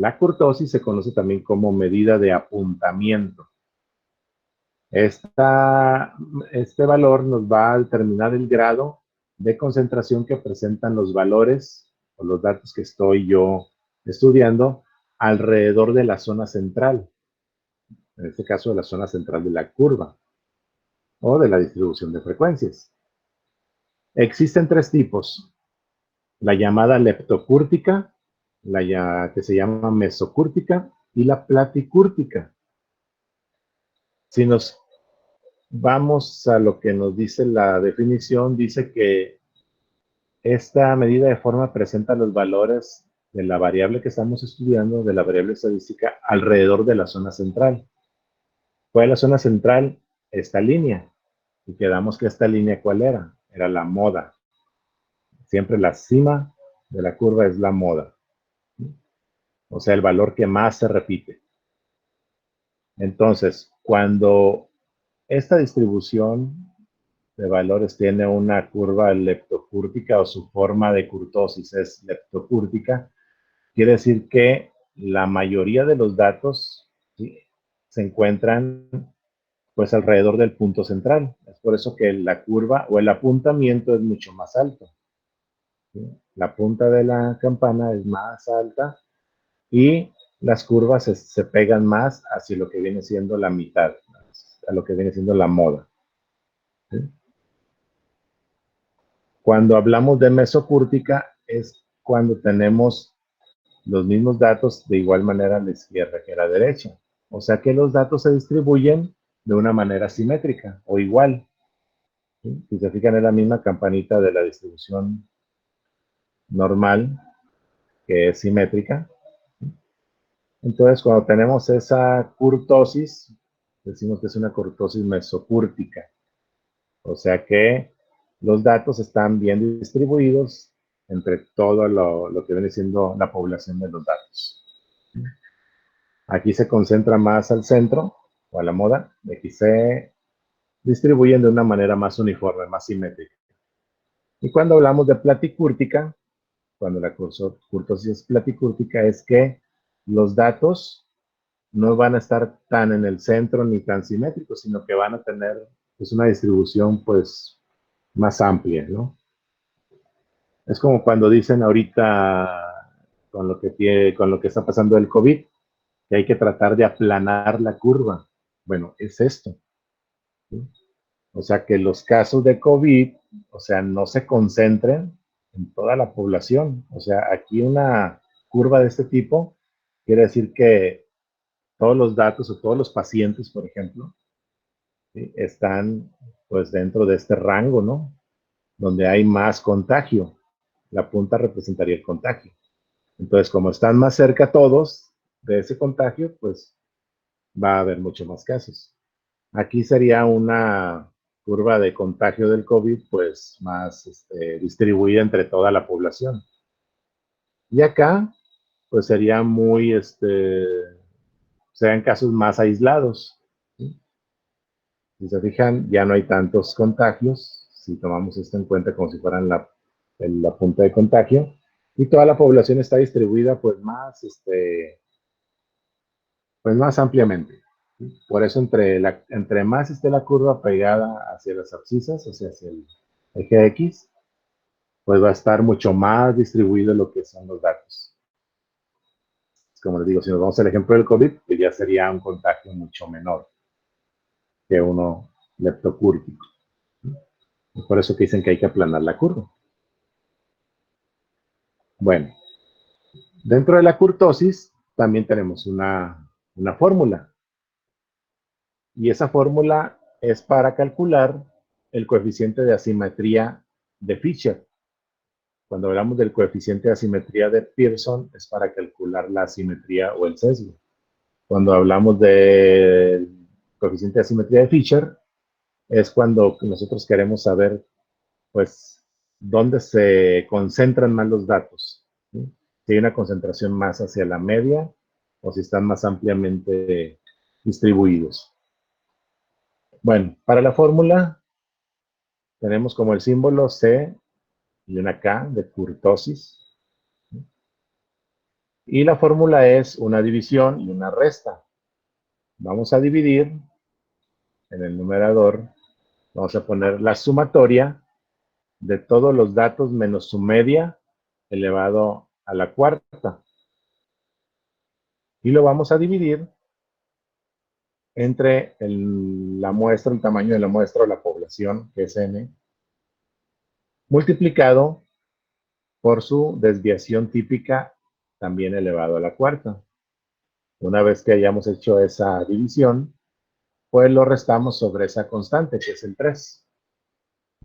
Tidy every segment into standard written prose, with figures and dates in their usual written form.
La kurtosis se conoce también como medida de apuntamiento. Este valor nos va a determinar el grado de concentración que presentan los valores o los datos que estoy yo estudiando alrededor de la zona central, en este caso de la zona central de la curva o de la distribución de frecuencias. Existen tres tipos: la llamada leptocúrtica, que se llama mesocúrtica, y la platicúrtica. Si nos vamos a lo que nos dice la definición, dice que esta medida de forma presenta los valores de la variable que estamos estudiando, de la variable estadística, alrededor de la zona central. ¿Cuál es la zona central? Esta línea. Y quedamos que esta línea, ¿cuál era? Era la moda. Siempre la cima de la curva es la moda. O sea, el valor que más se repite. Entonces, cuando esta distribución de valores tiene una curva leptocúrtica o su forma de kurtosis es leptocúrtica, quiere decir que la mayoría de los datos, ¿sí?, se encuentran pues alrededor del punto central. Es por eso que la curva o el apuntamiento es mucho más alto, ¿sí? La punta de la campana es más alta y las curvas se pegan más hacia lo que viene siendo la mitad, a lo que viene siendo la moda, ¿sí? Cuando hablamos de mesocúrtica es cuando tenemos los mismos datos de igual manera a la izquierda que a la derecha. O sea que los datos se distribuyen de una manera simétrica o igual, ¿sí? Si se fijan, es la misma campanita de la distribución normal, que es simétrica. Entonces, cuando tenemos esa kurtosis, decimos que es una kurtosis mesocúrtica. O sea que los datos están bien distribuidos entre todo lo que viene siendo la población de los datos. Aquí se concentra más al centro o a la moda, y aquí se distribuyen de una manera más uniforme, más simétrica. Y cuando hablamos de platicúrtica, cuando la kurtosis es platicúrtica, es que los datos no van a estar tan en el centro ni tan simétricos, sino que van a tener pues, una distribución pues más amplia, ¿no? Es como cuando dicen ahorita con lo que está pasando el COVID, que hay que tratar de aplanar la curva. Bueno, es esto, ¿sí? O sea, que los casos de COVID, o sea, no se concentren en toda la población. O sea, aquí una curva de este tipo quiere decir que todos los datos o todos los pacientes, por ejemplo, ¿sí?, están pues dentro de este rango, ¿no? Donde hay más contagio. La punta representaría el contagio. Entonces, como están más cerca todos de ese contagio, pues va a haber mucho más casos. Aquí sería una curva de contagio del COVID, pues más distribuida entre toda la población. Y acá, pues sería serían casos más aislados, ¿sí? Si se fijan, ya no hay tantos contagios, si tomamos esto en cuenta como si fueran la punta de contagio, y toda la población está distribuida pues más ampliamente. Por eso entre más esté la curva pegada hacia las abscisas, o sea, hacia el eje X, pues va a estar mucho más distribuido lo que son los datos. Como les digo, si nos vamos al ejemplo del COVID, pues ya sería un contagio mucho menor que uno leptocúrtico. Es por eso que dicen que hay que aplanar la curva. Bueno, dentro de la kurtosis también tenemos una fórmula. Y esa fórmula es para calcular el coeficiente de asimetría de Fisher. Cuando hablamos del coeficiente de asimetría de Pearson, es para calcular la asimetría o el sesgo. Cuando hablamos del coeficiente de asimetría de Fisher, es cuando nosotros queremos saber, pues, dónde se concentran más los datos, ¿sí? Si hay una concentración más hacia la media o si están más ampliamente distribuidos. Bueno, para la fórmula tenemos como el símbolo C y una K de kurtosis. Y la fórmula es una división y una resta. Vamos a dividir en el numerador, vamos a poner la sumatoria de todos los datos menos su media elevado a la cuarta. Y lo vamos a dividir entre la muestra, el tamaño de la muestra o la población, que es n, multiplicado por su desviación típica, también elevado a la cuarta. Una vez que hayamos hecho esa división, pues lo restamos sobre esa constante, que es el 3.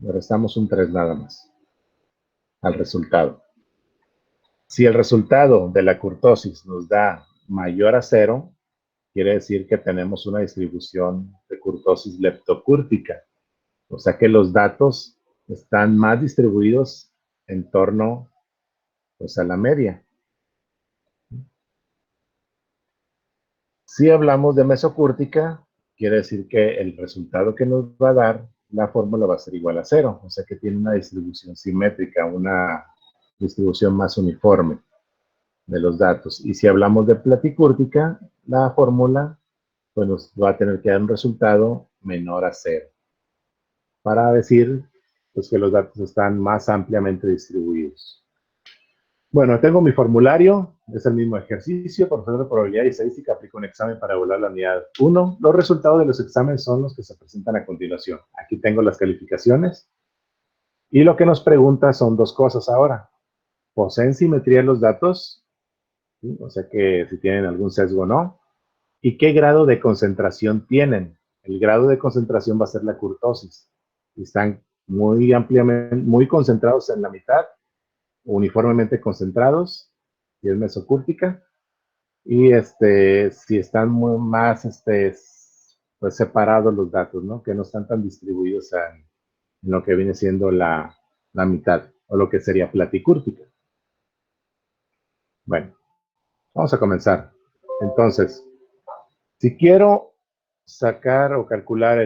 Le restamos un 3 nada más al resultado. Si el resultado de la kurtosis nos da mayor a 0, quiere decir que tenemos una distribución de kurtosis leptocúrtica. O sea que los datos están más distribuidos en torno, pues, a la media. Si hablamos de mesocúrtica, quiere decir que el resultado que nos va a dar la fórmula va a ser igual a 0. O sea que tiene una distribución simétrica, una distribución más uniforme de los datos. Y si hablamos de platicúrtica, la fórmula pues nos va a tener que dar un resultado menor a 0. Para decir pues, que los datos están más ampliamente distribuidos. Bueno, tengo mi formulario, es el mismo ejercicio, profesor de probabilidad y estadística, aplica un examen para evaluar la unidad 1. Los resultados de los exámenes son los que se presentan a continuación. Aquí tengo las calificaciones. Y lo que nos pregunta son dos cosas ahora. ¿Poseen simetría los datos? ¿Sí? O sea que si tienen algún sesgo o no. ¿Y qué grado de concentración tienen? El grado de concentración va a ser la kurtosis. Están muy ampliamente, muy concentrados en la mitad, uniformemente concentrados, y es mesocúrtica. Y si están más pues separados los datos, ¿no? Que no están tan distribuidos en lo que viene siendo la mitad, o lo que sería platicúrtica. Bueno, vamos a comenzar. Entonces, si quiero sacar o calcular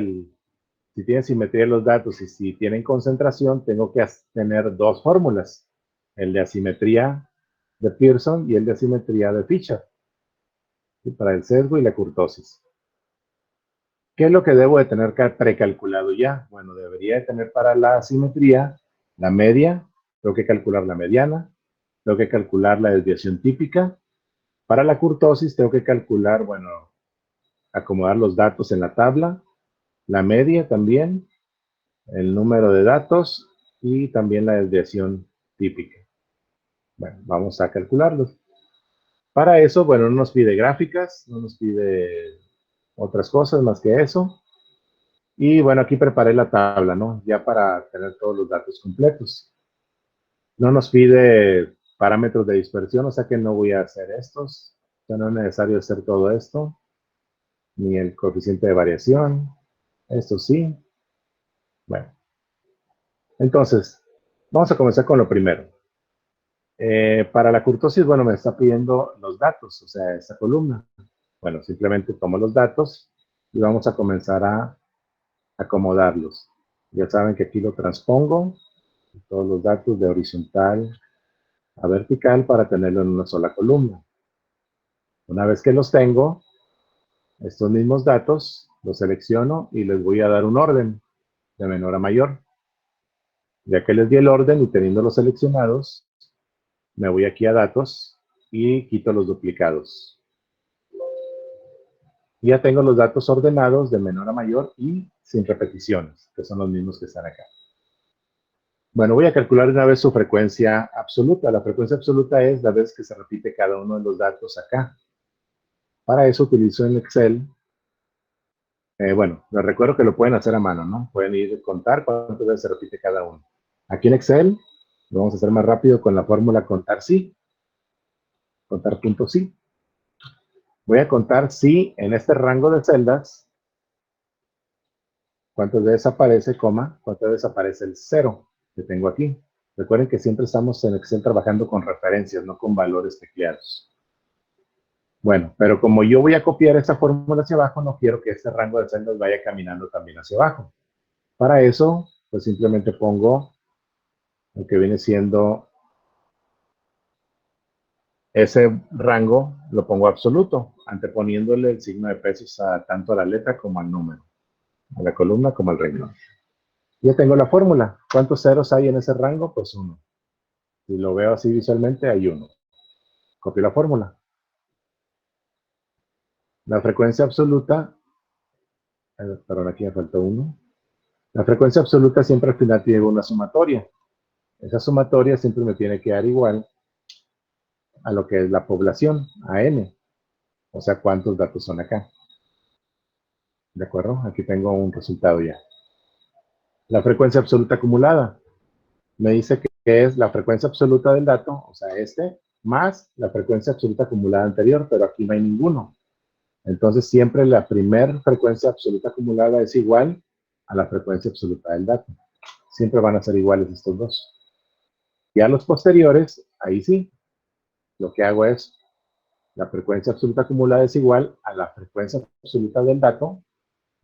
si tienen simetría los datos y si tienen concentración, tengo que tener dos fórmulas, el de asimetría de Pearson y el de asimetría de Fisher, ¿sí? Para el sesgo y la kurtosis. ¿Qué es lo que debo de tener precalculado ya? Bueno, debería de tener para la asimetría la media, tengo que calcular la mediana, tengo que calcular la desviación típica. Para la kurtosis tengo que calcular, bueno, acomodar los datos en la tabla, la media también, el número de datos y también la desviación típica. Bueno, vamos a calcularlos. Para eso, bueno, no nos pide gráficas, no nos pide otras cosas más que eso. Y bueno, aquí preparé la tabla, ¿no? Ya para tener todos los datos completos. No nos pide parámetros de dispersión, o sea que no voy a hacer estos. O sea, no es necesario hacer todo esto, ni el coeficiente de variación. Esto sí. Bueno, entonces, vamos a comenzar con lo primero. Para la kurtosis, bueno, me está pidiendo los datos, o sea, esta columna. Bueno, simplemente tomo los datos y vamos a comenzar a acomodarlos. Ya saben que aquí lo transpongo, todos los datos de horizontal a vertical para tenerlo en una sola columna. Una vez que los tengo, estos mismos datos los selecciono y les voy a dar un orden de menor a mayor. Ya que les di el orden y teniéndolos seleccionados, me voy aquí a datos y quito los duplicados. Ya tengo los datos ordenados de menor a mayor y sin repeticiones, que son los mismos que están acá. Bueno, voy a calcular una vez su frecuencia absoluta. La frecuencia absoluta es la vez que se repite cada uno de los datos acá. Para eso utilizo en Excel. Bueno, les recuerdo que lo pueden hacer a mano, ¿no? Pueden ir a contar cuántas veces se repite cada uno. Aquí en Excel lo vamos a hacer más rápido con la fórmula contar sí. Contar punto sí. Voy a contar si en este rango de celdas, cuántas veces aparece, coma, cuántas veces aparece el 0 que tengo aquí. Recuerden que siempre estamos en Excel trabajando con referencias, no con valores tecleados. Bueno, pero como yo voy a copiar esta fórmula hacia abajo, no quiero que este rango de celdas vaya caminando también hacia abajo. Para eso, pues simplemente pongo lo que viene siendo ese rango lo pongo absoluto, anteponiéndole el signo de pesos tanto a la letra como al número, a la columna como al renglón. Ya tengo la fórmula. ¿Cuántos ceros hay en ese rango? Pues 1. Si lo veo así visualmente, hay 1. Copio la fórmula. La frecuencia absoluta, perdón, aquí me faltó 1. La frecuencia absoluta siempre al final tiene una sumatoria. Esa sumatoria siempre me tiene que dar igual a lo que es la población, a n. O sea, cuántos datos son acá. ¿De acuerdo? Aquí tengo un resultado ya. La frecuencia absoluta acumulada. Me dice que es la frecuencia absoluta del dato, o sea, más la frecuencia absoluta acumulada anterior, pero aquí no hay ninguno. Entonces, siempre la primera frecuencia absoluta acumulada es igual a la frecuencia absoluta del dato. Siempre van a ser iguales estos dos. Y a los posteriores, ahí sí, lo que hago es, la frecuencia absoluta acumulada es igual a la frecuencia absoluta del dato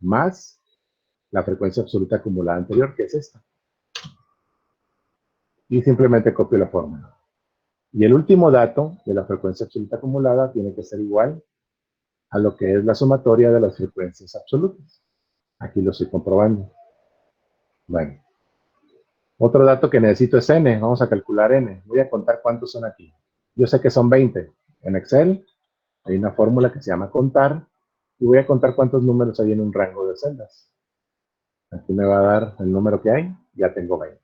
más la frecuencia absoluta acumulada anterior, que es esta. Y simplemente copio la fórmula. Y el último dato de la frecuencia absoluta acumulada tiene que ser igual a lo que es la sumatoria de las frecuencias absolutas. Aquí lo estoy comprobando. Bueno, otro dato que necesito es n. Vamos a calcular n. Voy a contar cuántos son aquí. Yo sé que son 20. En Excel hay una fórmula que se llama contar y voy a contar cuántos números hay en un rango de celdas. Aquí me va a dar el número que hay. Ya tengo 20.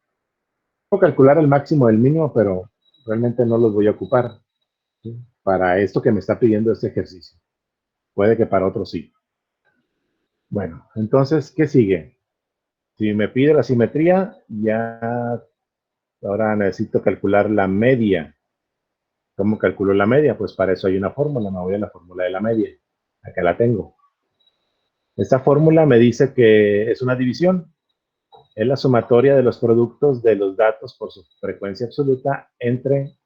Puedo calcular el máximo y el mínimo, pero realmente no los voy a ocupar, ¿sí?, para esto que me está pidiendo este ejercicio. Puede que para otros sí. Bueno, entonces, ¿qué sigue? Si me pide la simetría, ya ahora necesito calcular la media. ¿Cómo calculo la media? Pues para eso hay una fórmula. Me voy a la fórmula de la media. Acá la tengo. Esta fórmula me dice que es una división. Es la sumatoria de los productos de los datos por su frecuencia absoluta entre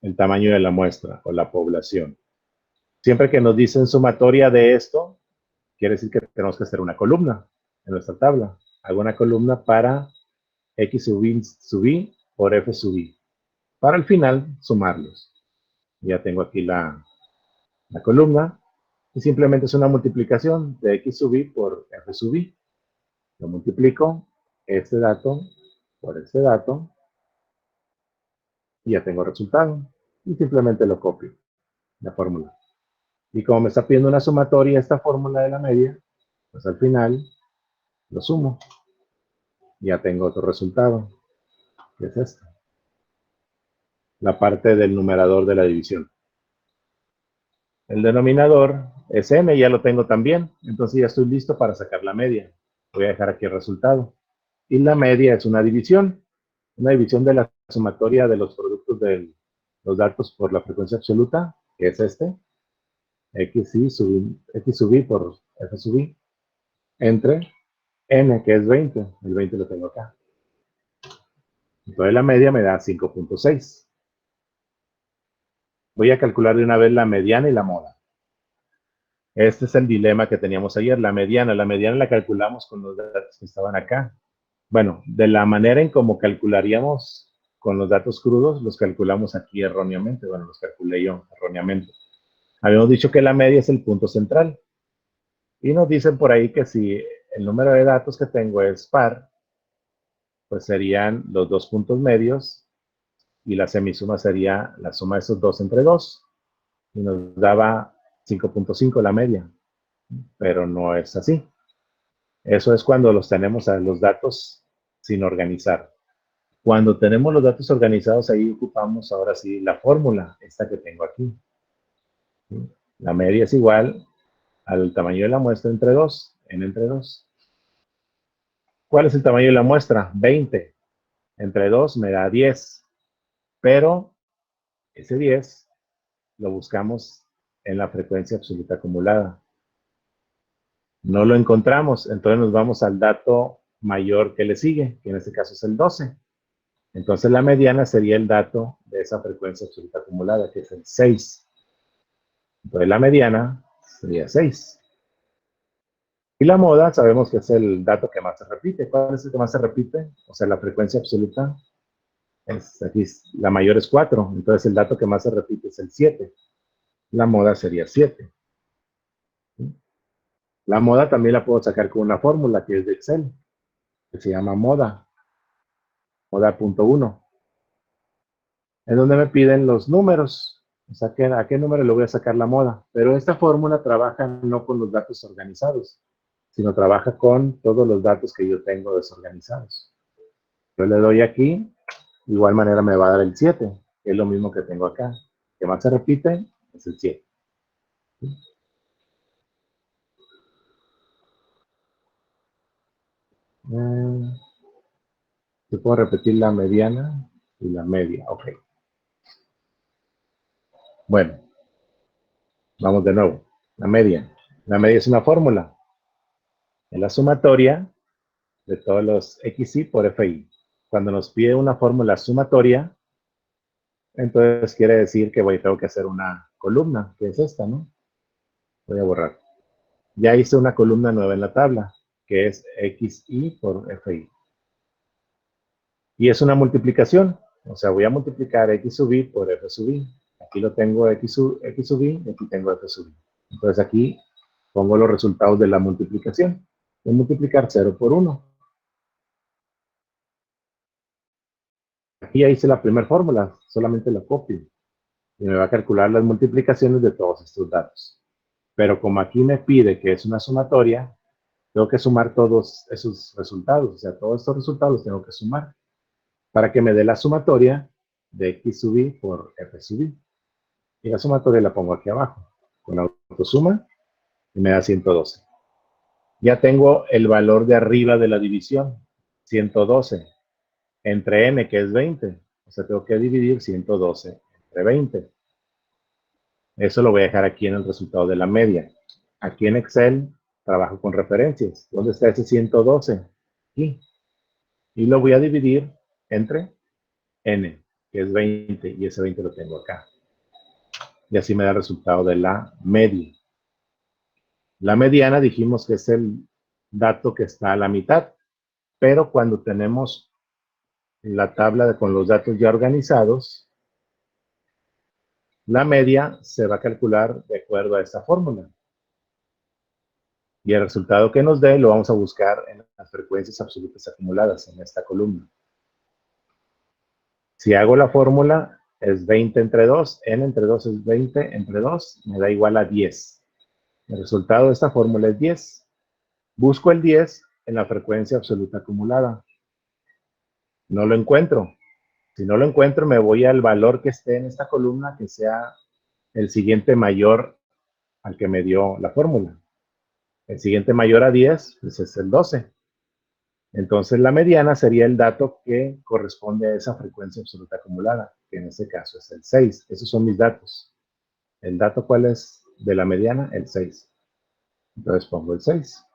el tamaño de la muestra o la población. Siempre que nos dicen sumatoria de esto, quiere decir que tenemos que hacer una columna en nuestra tabla. Hago una columna para x sub i por f sub i. Para al final sumarlos. Ya tengo aquí la columna. Y simplemente es una multiplicación de x sub i por f sub i. Lo multiplico, este dato por este dato, y ya tengo el resultado. Y simplemente lo copio, la fórmula. Y como me está pidiendo una sumatoria esta fórmula de la media, pues al final lo sumo. Ya tengo otro resultado, que es este. La parte del numerador de la división. El denominador es n, ya lo tengo también. Entonces ya estoy listo para sacar la media. Voy a dejar aquí el resultado. Y la media es una división de la sumatoria de los productos de los datos por la frecuencia absoluta, que es este, x sub i por f sub i, entre n, que es 20. El 20 lo tengo acá. Entonces la media me da 5.6. Voy a calcular de una vez la mediana y la moda. Este es el dilema que teníamos ayer, la mediana. La mediana la calculamos con los datos que estaban acá. Bueno, de la manera en cómo calcularíamos con los datos crudos, los calculamos aquí erróneamente. Bueno, los calculé yo erróneamente. Habíamos dicho que la media es el punto central. Y nos dicen por ahí que si el número de datos que tengo es par, pues serían los dos puntos medios y la semisuma sería la suma de esos dos entre 2. Y nos daba 5.5 la media. Pero no es así. Eso es cuando los tenemos a los datos sin organizar. Cuando tenemos los datos organizados, ahí ocupamos ahora sí la fórmula, esta que tengo aquí. La media es igual al tamaño de la muestra entre 2, n entre 2. ¿Cuál es el tamaño de la muestra? 20. Entre 2 me da 10. Pero ese 10 lo buscamos en la frecuencia absoluta acumulada. No lo encontramos, entonces nos vamos al dato mayor que le sigue, que en este caso es el 12. Entonces la mediana sería el dato de esa frecuencia absoluta acumulada, que es el 6. Entonces la mediana sería 6. Y la moda sabemos que es el dato que más se repite. ¿Cuál es el que más se repite? O sea, la frecuencia absoluta Aquí la mayor es 4, entonces el dato que más se repite es el 7. La moda sería 7. La moda también la puedo sacar con una fórmula que es de Excel, que se llama moda, moda.1, en donde me piden los números. O sea, ¿a qué número le voy a sacar la moda? Pero esta fórmula trabaja no con los datos organizados, sino trabaja con todos los datos que yo tengo desorganizados. Yo le doy aquí, de igual manera me va a dar el 7, que es lo mismo que tengo acá. Que más se repite es el 7. Yo puedo repetir la mediana y la media. Ok. Bueno, vamos de nuevo. La media. La media es una fórmula. Es la sumatoria de todos los XY por FI. Cuando nos pide una fórmula sumatoria, entonces quiere decir que tengo que hacer una columna, que es esta, ¿no? Voy a borrar. Ya hice una columna nueva en la tabla, que es XY por FI. Y es una multiplicación. O sea, voy a multiplicar X sub I por F sub I. Aquí lo tengo X sub I y aquí tengo F sub I. Entonces aquí pongo los resultados de la multiplicación. Voy a multiplicar 0 por 1. Aquí ya hice la primera fórmula, solamente la copio. Y me va a calcular las multiplicaciones de todos estos datos. Pero como aquí me pide que es una sumatoria, tengo que sumar todos esos resultados. O sea, todos estos resultados los tengo que sumar para que me dé la sumatoria de X sub I por F sub I. Y la sumatoria la pongo aquí abajo, con autosuma, y me da 112. Ya tengo el valor de arriba de la división, 112, entre n, que es 20. O sea, tengo que dividir 112 entre 20. Eso lo voy a dejar aquí en el resultado de la media. Aquí en Excel trabajo con referencias. ¿Dónde está ese 112? Aquí. Y lo voy a dividir entre n, que es 20, y ese 20 lo tengo acá. Y así me da el resultado de la media. La mediana dijimos que es el dato que está a la mitad, pero cuando tenemos la tabla con los datos ya organizados, la media se va a calcular de acuerdo a esta fórmula. Y el resultado que nos dé lo vamos a buscar en las frecuencias absolutas acumuladas en esta columna. Si hago la fórmula, es 20 entre 2, n entre 2 es 20 entre 2, me da igual a 10. El resultado de esta fórmula es 10. Busco el 10 en la frecuencia absoluta acumulada. No lo encuentro. Si no lo encuentro, me voy al valor que esté en esta columna, que sea el siguiente mayor al que me dio la fórmula. El siguiente mayor a 10, pues es el 12. Entonces la mediana sería el dato que corresponde a esa frecuencia absoluta acumulada, que en este caso es el 6. Esos son mis datos. ¿El dato cuál es de la mediana? El 6. Entonces pongo el 6.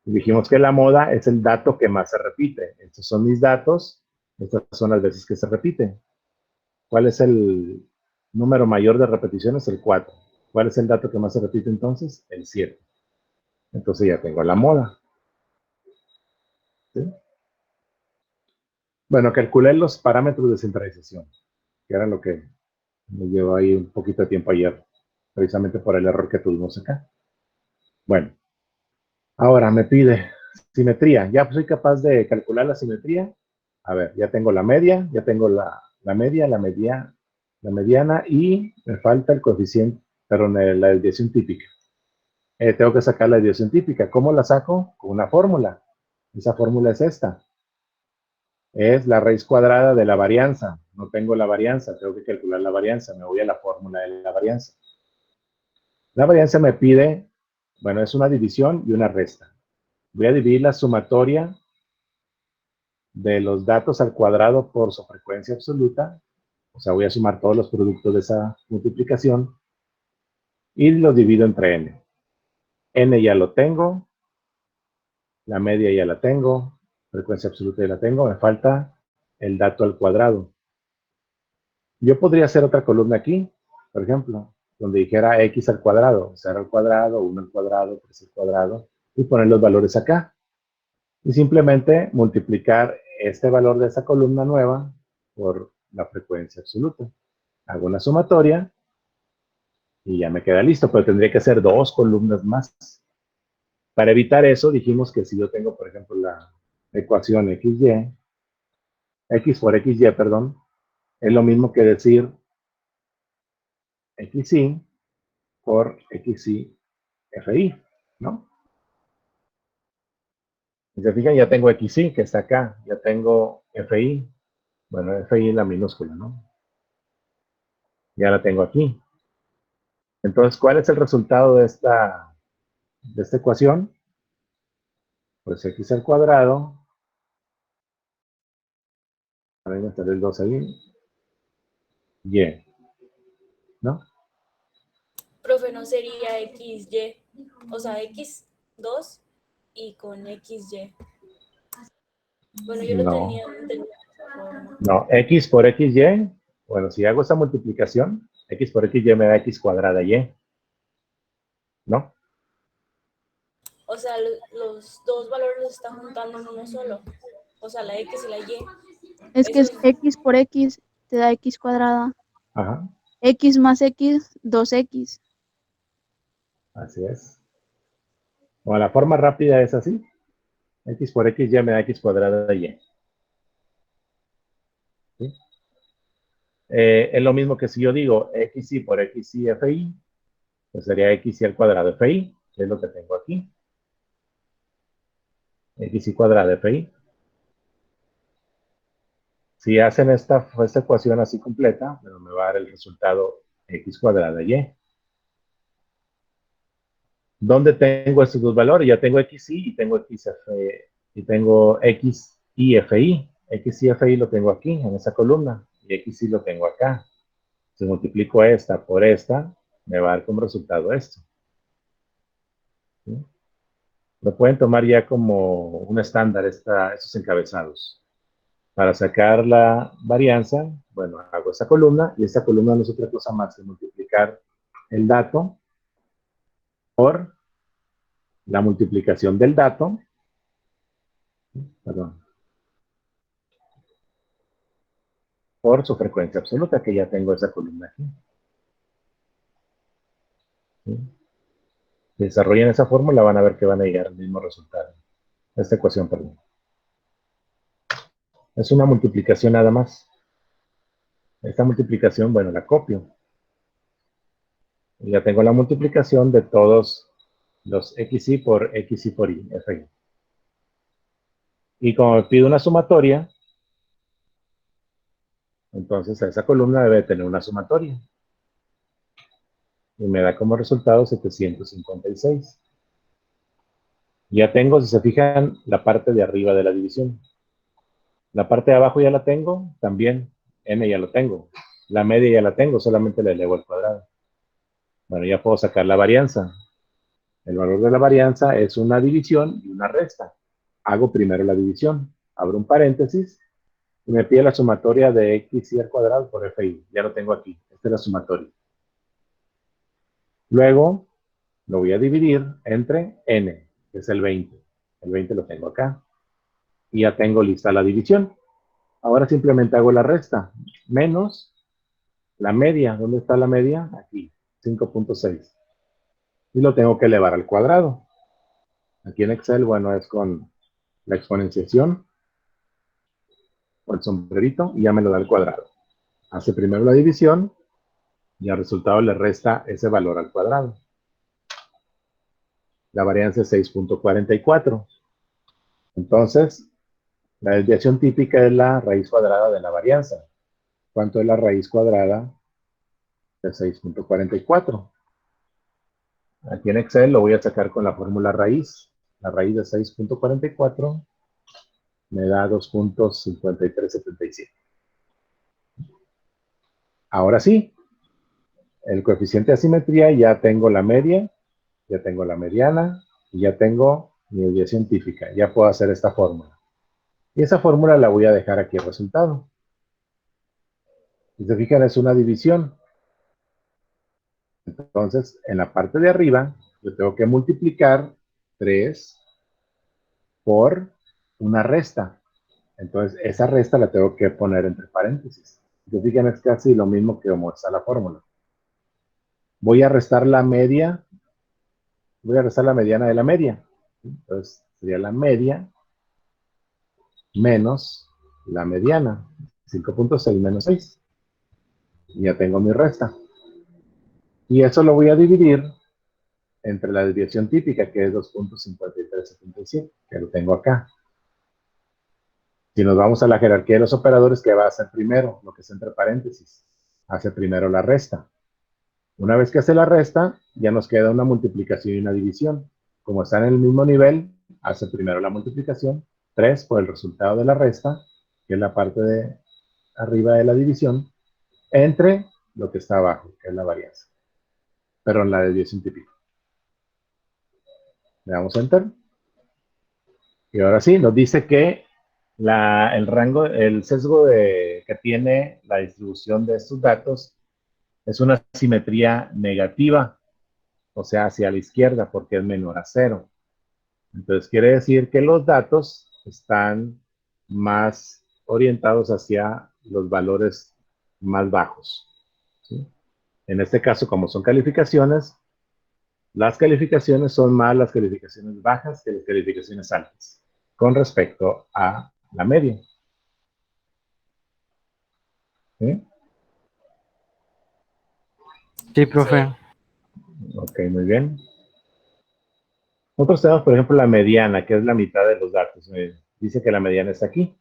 Y dijimos que la moda es el dato que más se repite. Estos son mis datos. Estas son las veces que se repiten. ¿Cuál es el número mayor de repeticiones? El 4. ¿Cuál es el dato que más se repite entonces? El 7. Entonces ya tengo la moda. ¿Sí? Bueno, calculé los parámetros de centralización, que era lo que me llevó ahí un poquito de tiempo ayer, precisamente por el error que tuvimos acá. Bueno, ahora me pide simetría. Ya soy capaz de calcular la simetría. A ver, ya tengo la media, ya tengo la media, la mediana y me falta el coeficiente, perdón, la desviación típica. Tengo que sacar la desviación típica. ¿Cómo la saco? Con una fórmula. Esa fórmula es esta. Es la raíz cuadrada de la varianza. No tengo la varianza, tengo que calcular la varianza. Me voy a la fórmula de la varianza. La varianza me pide, bueno, es una división y una resta. Voy a dividir la sumatoria de los datos al cuadrado por su frecuencia absoluta. O sea, voy a sumar todos los productos de esa multiplicación y los divido entre n. N ya lo tengo, la media ya la tengo, frecuencia absoluta ya la tengo, me falta el dato al cuadrado. Yo podría hacer otra columna aquí, por ejemplo, donde dijera x al cuadrado, 0 al cuadrado, 1 al cuadrado, 3 al cuadrado, y poner los valores acá. Y simplemente multiplicar este valor de esa columna nueva por la frecuencia absoluta. Hago una sumatoria y ya me queda listo, pero tendría que hacer 2 columnas más. Para evitar eso, dijimos que si yo tengo, por ejemplo, la ecuación x por xy, perdón, es lo mismo que decir xy por xy fi, ¿no? Si se fijan, ya tengo xy, que está acá, ya tengo fi, bueno, fi es la minúscula, ¿no? Ya la tengo aquí. Entonces, ¿cuál es el resultado de esta ecuación? Pues x al cuadrado, a ver, meter el 2 ahí, y, ¿no? Profe, ¿no sería XY? O sea, X2 y con XY. Bueno, yo lo No, tenía entendido de esa forma. no, x por xy, bueno, si hago esta multiplicación, x por xy me da x cuadrada y, ¿no? O sea, los dos valores los están juntando en uno solo. O sea, la X y la Y. Es que Eso es es. x por x te da x cuadrada. Ajá, X más x, 2x. así es. O la forma rápida es así, x por xy me da x cuadrada y. ¿Sí? Es lo mismo que si yo digo xy por xy fi, pues sería xy al cuadrado fi, que es lo que tengo aquí. Xy cuadrado fi. Si hacen esta ecuación así completa, bueno, me va a dar el resultado x cuadrada y. ¿Dónde tengo estos dos valores? Ya tengo xy y tengo xf, y tengo x y fi. X y fi lo tengo aquí, en esa columna, y xy lo tengo acá. Si multiplico esta por esta, me va a dar como resultado esto. ¿Sí? Lo pueden tomar ya como un estándar estos encabezados. Para sacar la varianza, bueno, hago esta columna, y esta columna no es otra cosa más que multiplicar el dato por la multiplicación del dato, perdón, por su frecuencia absoluta, que ya tengo esa columna aquí. ¿Sí? Si desarrollan esa fórmula, van a ver que van a llegar al mismo resultado. Esta ecuación, perdón. Es una multiplicación nada más. Esta multiplicación, bueno, la copio. Y ya tengo la multiplicación de todos los xy por xy por y, fi. Y como me pido una sumatoria, entonces esa columna debe tener una sumatoria. Y me da como resultado 756. Ya tengo, si se fijan, la parte de arriba de la división. La parte de abajo ya la tengo, también n ya lo tengo. La media ya la tengo, solamente le elevo al cuadrado. Bueno, ya puedo sacar la varianza. El valor de la varianza es una división y una resta. Hago primero la división, abro un paréntesis y me pide la sumatoria de xy al cuadrado por fi. Ya lo tengo aquí. Esta es la sumatoria. Luego lo voy a dividir entre n, que es el 20. El 20 lo tengo acá. Y ya tengo lista la división. Ahora simplemente hago la resta. Menos la media. ¿Dónde está la media? Aquí, 5.6. Y lo tengo que elevar al cuadrado. Aquí en Excel, bueno, es con la exponenciación o el sombrerito y ya me lo da al cuadrado. Hace primero la división y al resultado le resta ese valor al cuadrado. La varianza es 6.44. Entonces, la desviación típica es la raíz cuadrada de la varianza. ¿Cuánto es la raíz cuadrada de 6.44? Aquí en Excel lo voy a sacar con la fórmula raíz. La raíz de 6.44 me da 2.5377. Ahora sí, el coeficiente de asimetría, ya tengo la media, ya tengo la mediana, y ya tengo mi desviación típica. Ya puedo hacer esta fórmula. Y esa fórmula la voy a dejar aquí el resultado. Si se fijan, es una división. Entonces, en la parte de arriba, yo tengo que multiplicar 3 por una resta. Entonces, esa resta la tengo que poner entre paréntesis. Entonces, fíjense, es casi lo mismo que como está la fórmula. Voy a restar la media, voy a restar la mediana de la media. Entonces, sería la media menos la mediana. 5.6 menos 6. Y ya tengo mi resta. Y eso lo voy a dividir entre la desviación típica, que es 2.5377, que lo tengo acá. Si nos vamos a la jerarquía de los operadores, ¿qué va a hacer primero? Lo que es entre paréntesis. Hace primero la resta. Una vez que hace la resta, ya nos queda una multiplicación y una división. Como están en el mismo nivel, hace primero la multiplicación, 3 por el resultado de la resta, que es la parte de arriba de la división, entre lo que está abajo, que es la varianza. Pero en la desviación típica. Le damos Enter. Y ahora sí, nos dice que el rango, el sesgo que tiene la distribución de estos datos es una simetría negativa, o sea, hacia la izquierda, porque es menor a 0. Entonces, quiere decir que los datos están más orientados hacia los valores más bajos, ¿sí? En este caso, como son calificaciones, las calificaciones son más las calificaciones bajas que las calificaciones altas, con respecto a la media. ¿Sí? Sí, profe. Ok, muy bien. Nosotros tenemos, por ejemplo, la mediana, que es la mitad de los datos. Dice que la mediana está aquí.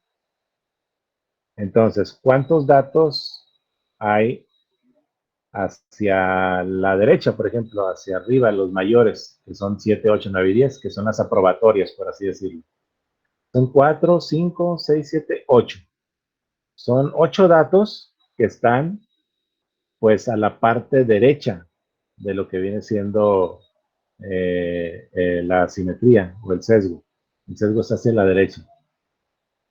Entonces, ¿cuántos datos hay hacia la derecha, por ejemplo, hacia arriba, los mayores, que son 7, 8, 9 y 10, que son las aprobatorias, por así decirlo? Son 4, 5, 6, 7, 8. Son 8 datos que están, pues, a la parte derecha de lo que viene siendo la simetría o el sesgo. El sesgo está hacia la derecha.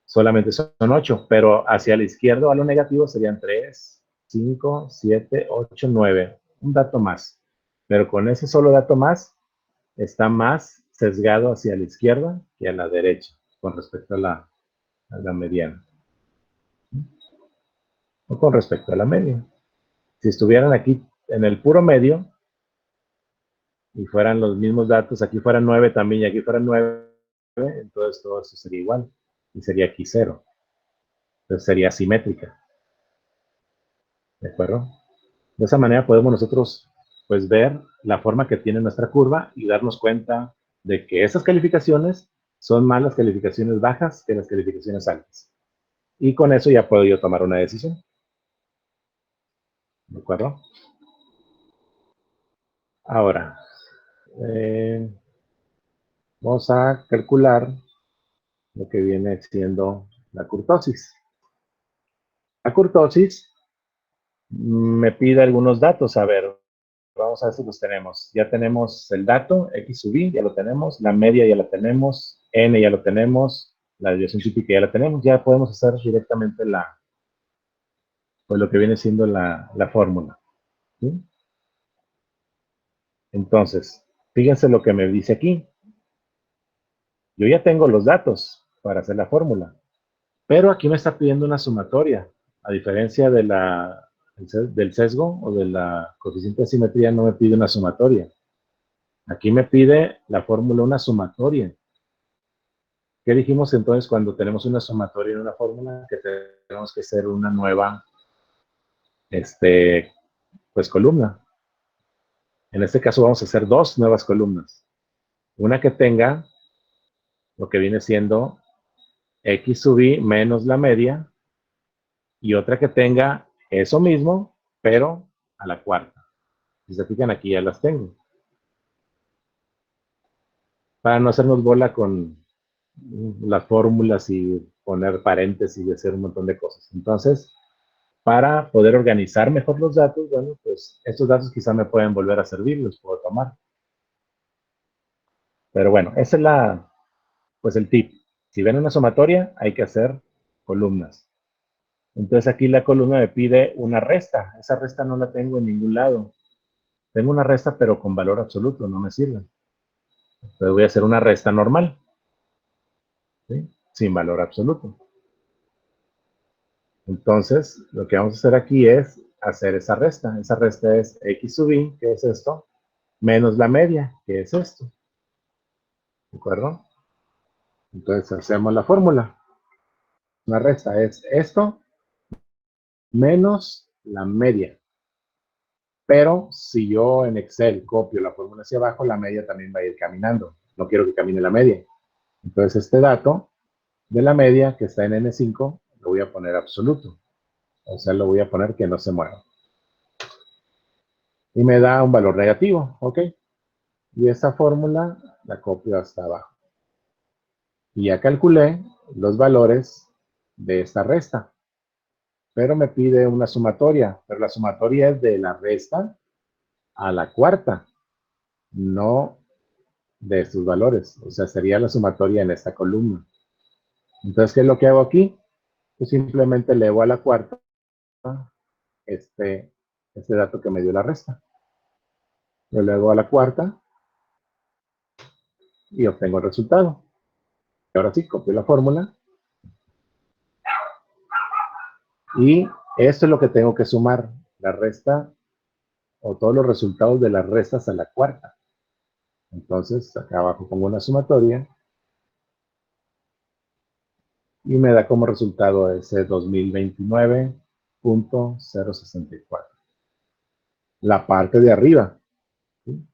Solamente son 8, pero hacia la izquierda o a lo negativo serían 3, 5, 7, 8, 9. Un dato más. Pero con ese solo dato más, está más sesgado hacia la izquierda que a la derecha, con respecto a la mediana. O con respecto a la media. Si estuvieran aquí en el puro medio, y fueran los mismos datos, aquí fueran 9 también, y aquí fueran 9, entonces todo eso sería igual. Y sería aquí 0. Entonces sería simétrica. ¿De acuerdo? De esa manera podemos nosotros, pues, ver la forma que tiene nuestra curva y darnos cuenta de que esas calificaciones son más las calificaciones bajas que las calificaciones altas. Y con eso ya puedo yo tomar una decisión. ¿De acuerdo? Ahora, vamos a calcular lo que viene siendo la kurtosis. La kurtosis me pide algunos datos. A ver, vamos a ver si los tenemos. Ya tenemos el dato, X sub I, ya lo tenemos. La media ya la tenemos. N ya lo tenemos. La desviación típica ya la tenemos. Ya podemos hacer directamente pues lo que viene siendo la fórmula. ¿Sí? Entonces, fíjense lo que me dice aquí. Yo ya tengo los datos para hacer la fórmula. Pero aquí me está pidiendo una sumatoria. A diferencia del sesgo o de la coeficiente de simetría, no me pide una sumatoria. Aquí me pide la fórmula una sumatoria. ¿Qué dijimos entonces cuando tenemos una sumatoria en una fórmula? Que tenemos que hacer una nueva pues, columna. En este caso vamos a hacer 2 nuevas columnas. Una que tenga lo que viene siendo X sub I menos la media, y otra que tenga eso mismo, pero a la cuarta. Si se fijan, aquí ya las tengo. Para no hacernos bola con las fórmulas y poner paréntesis y hacer un montón de cosas. Entonces, para poder organizar mejor los datos, bueno, pues estos datos quizá me pueden volver a servir, los puedo tomar. Pero bueno, esa es pues el tip. Si ven una sumatoria, hay que hacer columnas. Entonces aquí la columna me pide una resta. Esa resta no la tengo en ningún lado. Tengo una resta, pero con valor absoluto, no me sirve. Entonces voy a hacer una resta normal, ¿sí? Sin valor absoluto. Entonces, lo que vamos a hacer aquí es hacer esa resta. Esa resta es x sub i, que es esto, menos la media, que es esto. ¿De acuerdo? Entonces, hacemos la fórmula. La resta es esto menos la media. Pero si yo en Excel copio la fórmula hacia abajo, la media también va a ir caminando. No quiero que camine la media. Entonces, este dato de la media que está en N5 lo voy a poner absoluto. O sea, lo voy a poner que no se mueva. Y me da un valor negativo, ¿ok? Y esa fórmula la copio hasta abajo. Y ya calculé los valores de esta resta. Pero me pide una sumatoria. Pero la sumatoria es de la resta a la cuarta, no de estos valores. O sea, sería la sumatoria en esta columna. Entonces, ¿qué es lo que hago aquí? Pues simplemente elevo a la cuarta este dato que me dio la resta. Lo elevo a la cuarta y obtengo el resultado. Y ahora sí, copio la fórmula. Y esto es lo que tengo que sumar. La resta o todos los resultados de las restas a la cuarta. Entonces, acá abajo pongo una sumatoria. Y me da como resultado ese 2029.064. La parte de arriba. ¿Sí?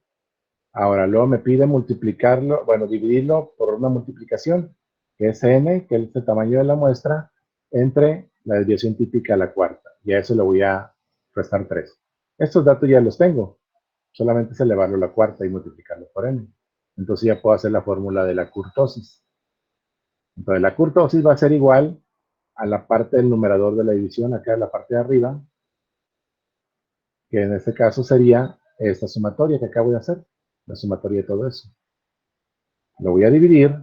Ahora, luego me pide multiplicarlo, bueno, dividirlo por una multiplicación, que es n, que es el tamaño de la muestra, entre la desviación típica a la cuarta. Y a eso le voy a restar 3. Estos datos ya los tengo. Solamente es elevarlo a la cuarta y multiplicarlo por n. Entonces ya puedo hacer la fórmula de la kurtosis. Entonces la kurtosis va a ser igual a la parte del numerador de la división, acá en la parte de arriba, que en este caso sería esta sumatoria que acabo de hacer, la sumatoria de todo eso. Lo voy a dividir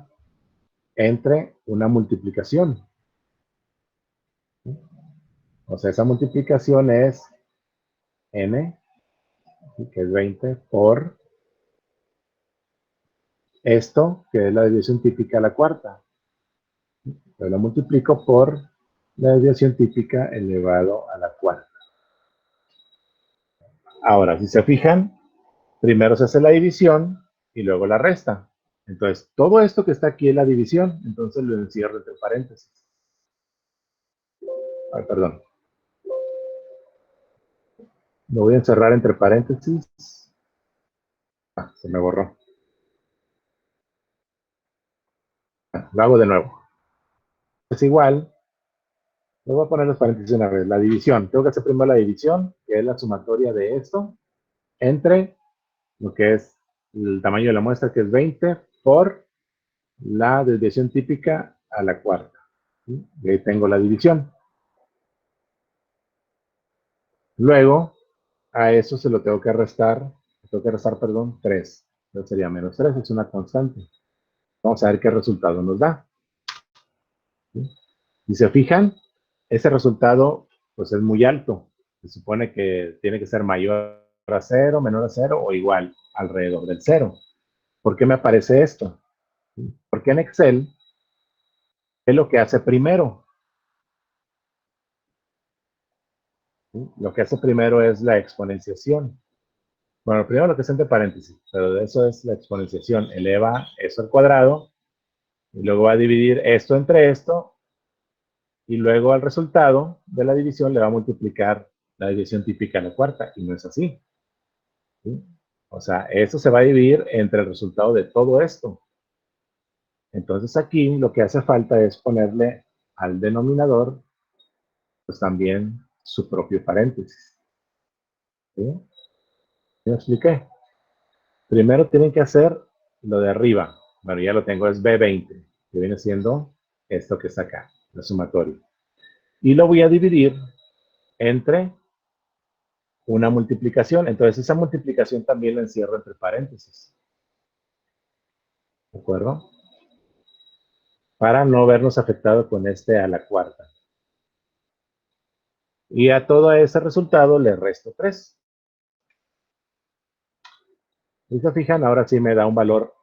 entre una multiplicación. O sea, esa multiplicación es n, que es 20, por esto, que es la desviación típica a la cuarta. Yo lo multiplico por la desviación típica elevado a la cuarta. Ahora, si se fijan, primero se hace la división y luego la resta. Entonces, todo esto que está aquí es la división, entonces lo encierro entre paréntesis. Ay, perdón. Lo voy a encerrar entre paréntesis. Se me borró. Lo hago de nuevo. Es igual. Le voy a poner los paréntesis una vez. La división. Tengo que hacer primero la división, que es la sumatoria de esto, entre lo que es el tamaño de la muestra, que es 20, por la desviación típica a la cuarta. ¿Sí? Y ahí tengo la división. Luego, a eso se lo tengo que restar, 3. Entonces sería menos 3, es una constante. Vamos a ver qué resultado nos da. ¿Sí? Si se fijan, ese resultado pues es muy alto. Se supone que tiene que ser mayor a 0, menor a 0 o igual, alrededor del 0. ¿Por qué me aparece esto? ¿Sí? Porque en Excel, ¿qué es lo que hace primero? ¿Sí? Lo que hace primero es la exponenciación. Bueno, primero lo que es entre paréntesis, pero de eso es la exponenciación. Eleva eso al cuadrado y luego va a dividir esto entre esto y luego al resultado de la división le va a multiplicar la división típica a la cuarta y no es así. ¿Sí? O sea, esto se va a dividir entre el resultado de todo esto. Entonces aquí lo que hace falta es ponerle al denominador pues también su propio paréntesis. ¿Sí? ¿Sí me expliqué? Primero tienen que hacer lo de arriba. Bueno, ya lo tengo, es B20, que viene siendo esto que está acá, la sumatoria. Y lo voy a dividir entre una multiplicación. Entonces, esa multiplicación también la encierro entre paréntesis. ¿De acuerdo? Para no vernos afectados con este a la cuarta. Y a todo ese resultado le resto 3. Si se fijan, ahora sí me da un valor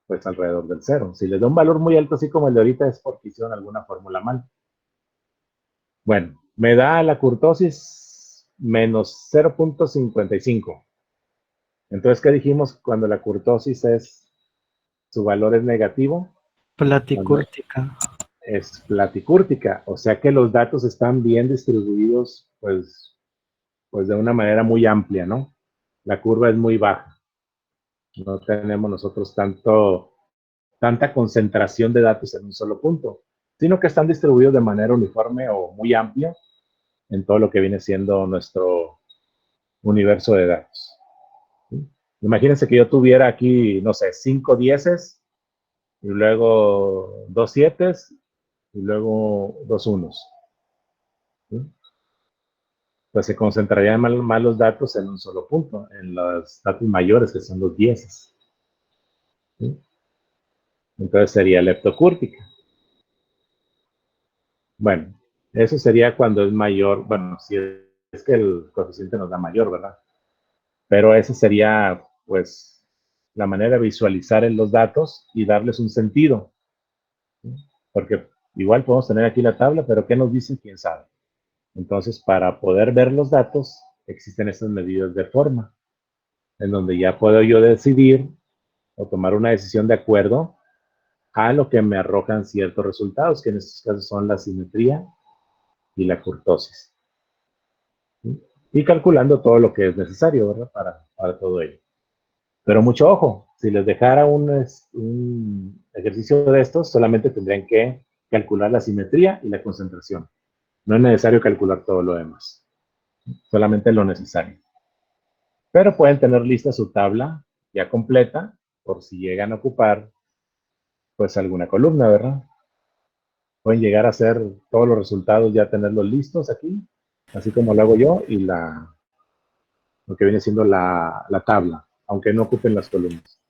pues alrededor del 0. Si les da un valor muy alto, así como el de ahorita, es porque hicieron alguna fórmula mal. Bueno, Me da la kurtosis menos 0.55. Entonces, ¿qué dijimos cuando la kurtosis su valor es negativo? Platicúrtica. Es platicúrtica, o sea que los datos están bien distribuidos, pues de una manera muy amplia, ¿no? La curva es muy baja. No tenemos nosotros tanta concentración de datos en un solo punto, sino que están distribuidos de manera uniforme o muy amplia en todo lo que viene siendo nuestro universo de datos. ¿Sí? Imagínense que yo tuviera aquí, no sé, 5 dieces y luego 2 sietes y luego 2 unos. ¿Sí? Pues se concentrarían más los datos en un solo punto, en los datos mayores, que son los dieces. ¿Sí? Entonces sería leptocúrtica. Bueno, eso sería cuando es mayor, bueno, si es que el coeficiente nos da mayor, ¿verdad? Pero esa sería, pues, la manera de visualizar en los datos y darles un sentido. ¿Sí? Porque igual podemos tener aquí la tabla, pero ¿qué nos dicen? ¿Quién sabe? Entonces, para poder ver los datos, existen estas medidas de forma, en donde ya puedo yo decidir o tomar una decisión de acuerdo a lo que me arrojan ciertos resultados, que en estos casos son la simetría y la kurtosis. ¿Sí? Y calculando todo lo que es necesario, ¿verdad? Para todo ello. Pero mucho ojo, si les dejara un ejercicio de estos, solamente tendrían que calcular la simetría y la concentración. No es necesario calcular todo lo demás, solamente lo necesario. Pero pueden tener lista su tabla ya completa, por si llegan a ocupar, pues, alguna columna, ¿verdad? Pueden llegar a hacer todos los resultados, ya tenerlos listos aquí, así como lo hago yo, y lo que viene siendo la tabla, aunque no ocupen las columnas.